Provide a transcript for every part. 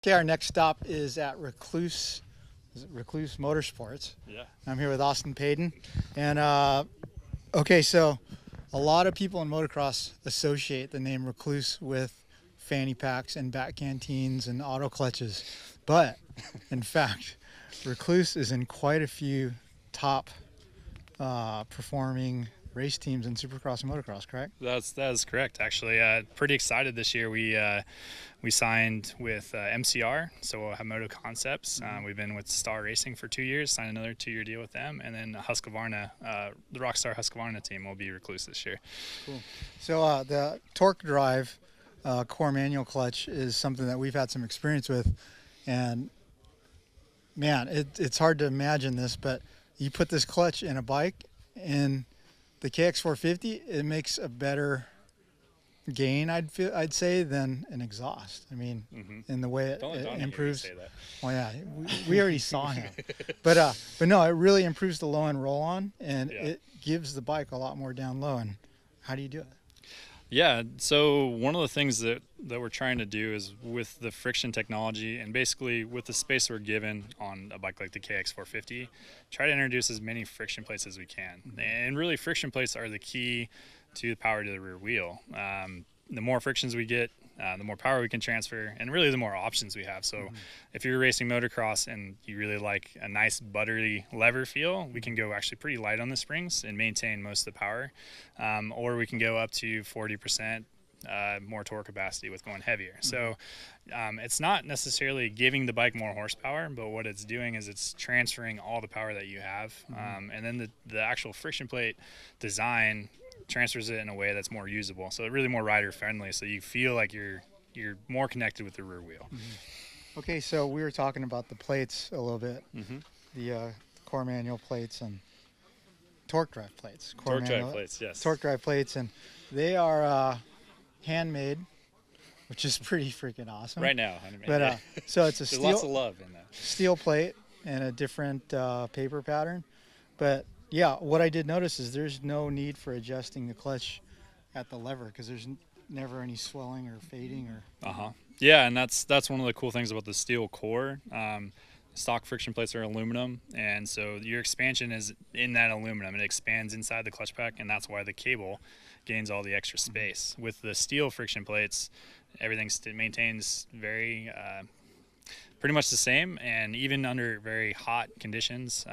Okay, our next stop is at Rekluse. Is it Rekluse Motorsports? Yeah. I'm here with Austin Paden. And okay, so a lot of people in motocross associate the name Rekluse with fanny packs and back canteens and auto clutches. But in fact, Rekluse is in quite a few top performing race teams in Supercross and motocross, correct? That is correct. Actually, pretty excited this year. We signed with MCR, so we'll have Moto Concepts. We've been with Star Racing for 2 years, signed another 2-year deal with them, and then Husqvarna, the Rockstar Husqvarna team will be Rekluse this year. Cool. So the torque drive core manual clutch is something that we've had some experience with, and man, it's hard to imagine this, but you put this clutch in a bike and the KX450, it makes a better gain, I'd say, than an exhaust. I mean, in the way it improves. Well, yeah, we already saw him, but no, it really improves the low end roll on, and it gives the bike a lot more down low. And how do you do it? Yeah, so one of the things that we're trying to do is with the friction technology and basically with the space we're given on a bike like the KX450, try to introduce as many friction plates as we can. And really friction plates are the key to the power to the rear wheel. The more frictions we get, the more power we can transfer, and really the more options we have. So if you're racing motocross and you really like a nice buttery lever feel, we can go actually pretty light on the springs and maintain most of the power. Or we can go up to 40% more torque capacity with going heavier. So it's not necessarily giving the bike more horsepower, but what it's doing is it's transferring all the power that you have. And then the actual friction plate design transfers it in a way that's more usable, so really more rider friendly, so you feel like you're more connected with the rear wheel. Okay, so we were talking about the plates a little bit, the core manual plates and torque drive plates. Torque drive plates, yes. Torque drive plates, and they are handmade, which is pretty freaking awesome. Right now, but so it's a there's lots of love in that. Steel plate and a different paper pattern, but yeah, what I did notice is there's no need for adjusting the clutch at the lever because there's never any swelling or fading or. Yeah, and that's one of the cool things about the steel core. Stock friction plates are aluminum, and so your expansion is in that aluminum. It expands inside the clutch pack, and that's why the cable gains all the extra space. With the steel friction plates, everything maintains very pretty much the same, and even under very hot conditions,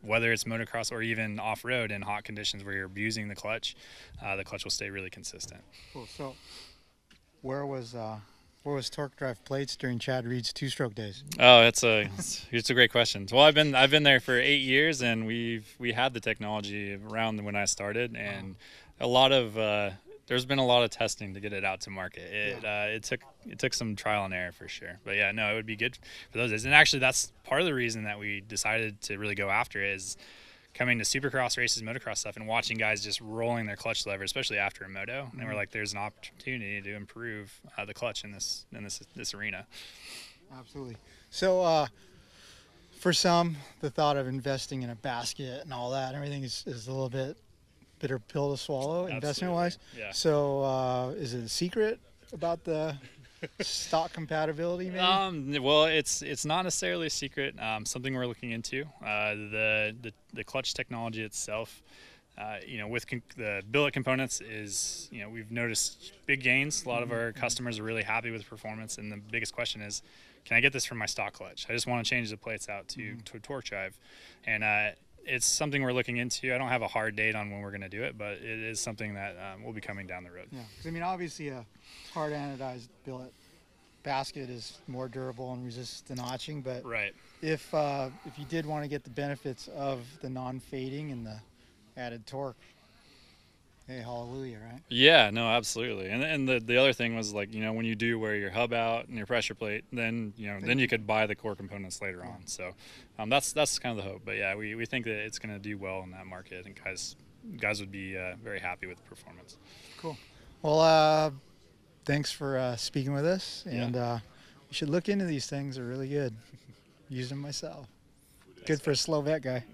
whether it's motocross or even off-road in hot conditions where you're abusing the clutch will stay really consistent. Cool. So where was torque drive plates during Chad Reed's two-stroke days? Oh, it's a great question. Well, I've been there for 8 years, and we had the technology around when I started, and there's been a lot of testing to get it out to market. It took some trial and error for sure, but yeah, no, it would be good for those days. And actually, that's part of the reason that we decided to really go after it, is coming to Supercross races, motocross stuff, and watching guys just rolling their clutch lever, especially after a moto. And we're like, there's an opportunity to improve the clutch in this arena. Absolutely. So for some, the thought of investing in a basket and all that, everything is a little bit bitter pill to swallow, investment-wise. Yeah. So is it a secret about the stock compatibility, maybe? Well, it's not necessarily a secret. Something we're looking into. The clutch technology itself, with the billet components is, we've noticed big gains. A lot of our customers are really happy with the performance, and the biggest question is, can I get this from my stock clutch? I just want to change the plates out to a torque drive, and it's something we're looking into. I don't have a hard date on when we're going to do it, but it is something that will be coming down the road. Yeah, because I mean, obviously a hard anodized billet basket is more durable and resists the notching, but if you did want to get the benefits of the non-fading and the added torque, hey, hallelujah, right? Yeah, no, absolutely. And the other thing was, like, when you do wear your hub out and your pressure plate, then you could buy the core components later on. So that's kind of the hope. But yeah, we think that it's going to do well in that market, and guys would be very happy with the performance. Cool. Well, thanks for speaking with us, and you should look into these things. They're really good. Use them myself. Good for a slow vet guy.